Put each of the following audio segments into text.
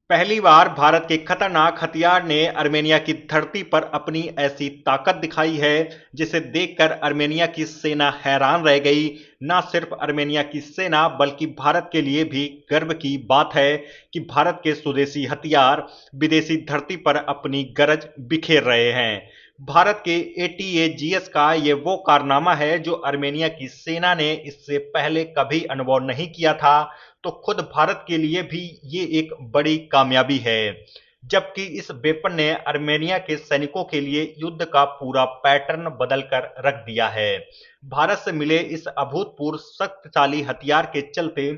पहली बार भारत के खतरनाक हथियार ने अर्मेनिया की धरती पर अपनी ऐसी ताकत दिखाई है जिसे देखकर अर्मेनिया की सेना हैरान रह गई। न सिर्फ अर्मेनिया की सेना बल्कि भारत के लिए भी गर्व की बात है कि भारत के स्वदेशी हथियार विदेशी धरती पर अपनी गरज बिखेर रहे हैं। भारत के एटीएजीएस का ये वो कारनामा है जो अर्मेनिया की सेना ने इससे पहले कभी अनुभव नहीं किया था। तो खुद भारत के लिए भी ये एक बड़ी कामयाबी है, जबकि इस वेपन ने अर्मेनिया के सैनिकों के लिए युद्ध का पूरा पैटर्न बदल कर रख दिया है। भारत से मिले इस अभूतपूर्व शक्तिशाली हथियार के चलते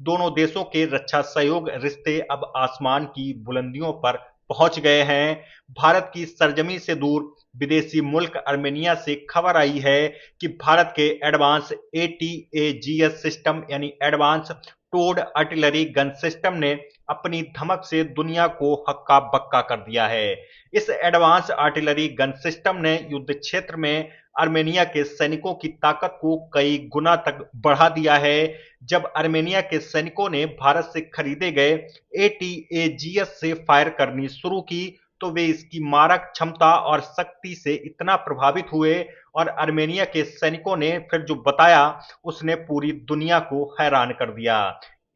दोनों देशों के रक्षा सहयोग रिश्ते अब आसमान की बुलंदियों पर पहुंच गए हैं। भारत की सरजमी से दूर विदेशी मुल्क अर्मेनिया से खबर आई है कि भारत के एडवांस एटीएजीएस सिस्टम यानी advance towed artillery gun system ने अपनी धमक से दुनिया को हक्का बक्का कर दिया है। इस एडवांस आर्टिलरी गन सिस्टम ने युद्ध क्षेत्र में अर्मेनिया के सैनिकों की ताकत को कई गुना तक बढ़ा दिया है। जब अर्मेनिया के सैनिकों ने भारत से खरीदे गए एटीएजीएस से फायर करनी शुरू की तो वे इसकी मारक क्षमता और शक्ति से इतना प्रभावित हुए और अर्मेनिया के सैनिकों ने फिर जो बताया उसने पूरी दुनिया को हैरान कर दिया।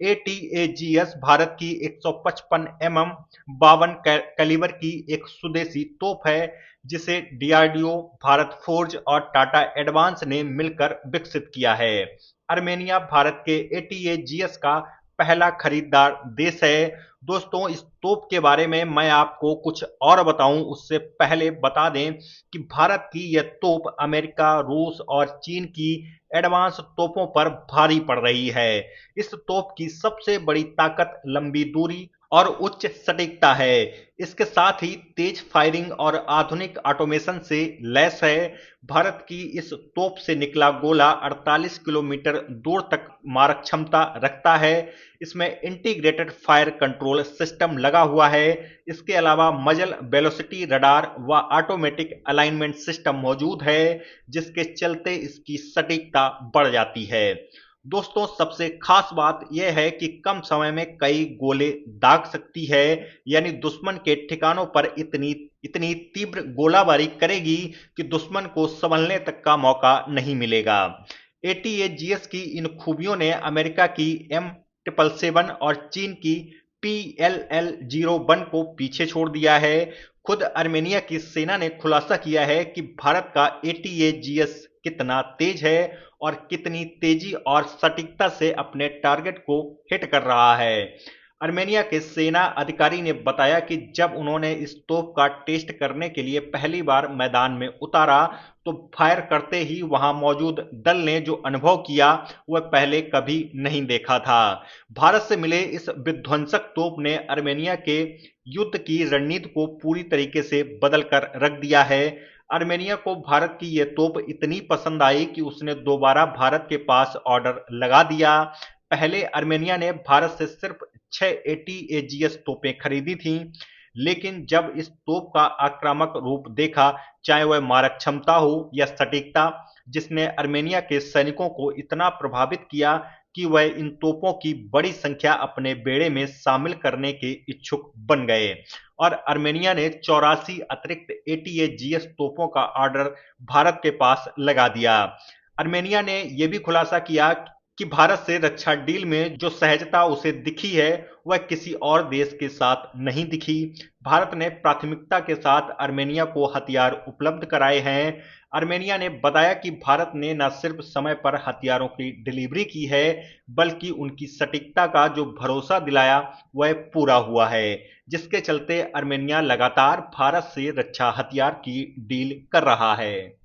एटीएजीएस भारत की 155 एमएम 52 कैलिबर की एक स्वदेशी तोप है जिसे डीआरडीओ, भारत फोर्ज और टाटा एडवांस ने मिलकर विकसित किया है। अर्मेनिया भारत के एटीएजीएस का पहला खरीदार देश है। दोस्तों, इस तोप के बारे में मैं आपको कुछ और बताऊं उससे पहले बता दें कि भारत की यह तोप अमेरिका, रूस और चीन की एडवांस तोपों पर भारी पड़ रही है। इस तोप की सबसे बड़ी ताकत लंबी दूरी और उच्च सटीकता है। इसके साथ ही तेज फायरिंग और आधुनिक ऑटोमेशन से लैस है। भारत की इस तोप से निकला गोला 48 किलोमीटर दूर तक मारक क्षमता रखता है। इसमें इंटीग्रेटेड फायर कंट्रोल सिस्टम लगा हुआ है। इसके अलावा मजल वेलोसिटी रडार व ऑटोमेटिक अलाइनमेंट सिस्टम मौजूद है जिसके चलते इसकी सटीकता बढ़ जाती है। दोस्तों, सबसे खास बात यह है कि कम समय में कई गोले दाग सकती है, यानी दुश्मन के ठिकानों पर इतनी इतनी तीव्र गोलाबारी करेगी कि दुश्मन को संभलने तक का मौका नहीं मिलेगा। एटीएजीएस की इन खूबियों ने अमेरिका की M777 और चीन की PLL-01 को पीछे छोड़ दिया है। खुद अर्मेनिया की सेना ने खुलासा किया है कि भारत का एटीएजीएस कितना तेज है और कितनी तेजी और सटीकता से अपने टारगेट को हिट कर रहा है। अर्मेनिया के सेना अधिकारी ने बताया कि जब उन्होंने इस तोप का टेस्ट करने के लिए पहली बार मैदान में उतारा तो फायर करते ही वहां मौजूद दल ने जो अनुभव किया वह पहले कभी नहीं देखा था। भारत से मिले इस विध्वंसक तोप ने अर्मेनिया के युद्ध की रणनीति को पूरी तरीके से बदल कर रख दिया है। अर्मेनिया को भारत की यह तोप इतनी पसंद आई कि उसने दोबारा भारत के पास ऑर्डर लगा दिया। पहले अर्मेनिया ने भारत से सिर्फ 6 एटीएजीएस तोपें खरीदी थीं, लेकिन जब इस तोप का आक्रामक रूप देखा, चाहे वह मारक क्षमता हो या सटीकता, जिसने अर्मेनिया के सैनिकों को इतना प्रभावित किया कि वह इन तोपों की बड़ी संख्या अपने बेड़े में शामिल करने के इच्छुक बन गए और अर्मेनिया ने 84 अतिरिक्त एटीएजीएस तोपों का ऑर्डर भारत के पास लगा दिया। अर्मेनिया ने यह भी खुलासा किया कि भारत से रक्षा डील में जो सहजता उसे दिखी है वह किसी और देश के साथ नहीं दिखी। भारत ने प्राथमिकता के साथ अर्मेनिया को हथियार उपलब्ध कराए हैं। अर्मेनिया ने बताया कि भारत ने न सिर्फ समय पर हथियारों की डिलीवरी की है बल्कि उनकी सटीकता का जो भरोसा दिलाया वह पूरा हुआ है, जिसके चलते अर्मेनिया लगातार भारत से रक्षा हथियार की डील कर रहा है।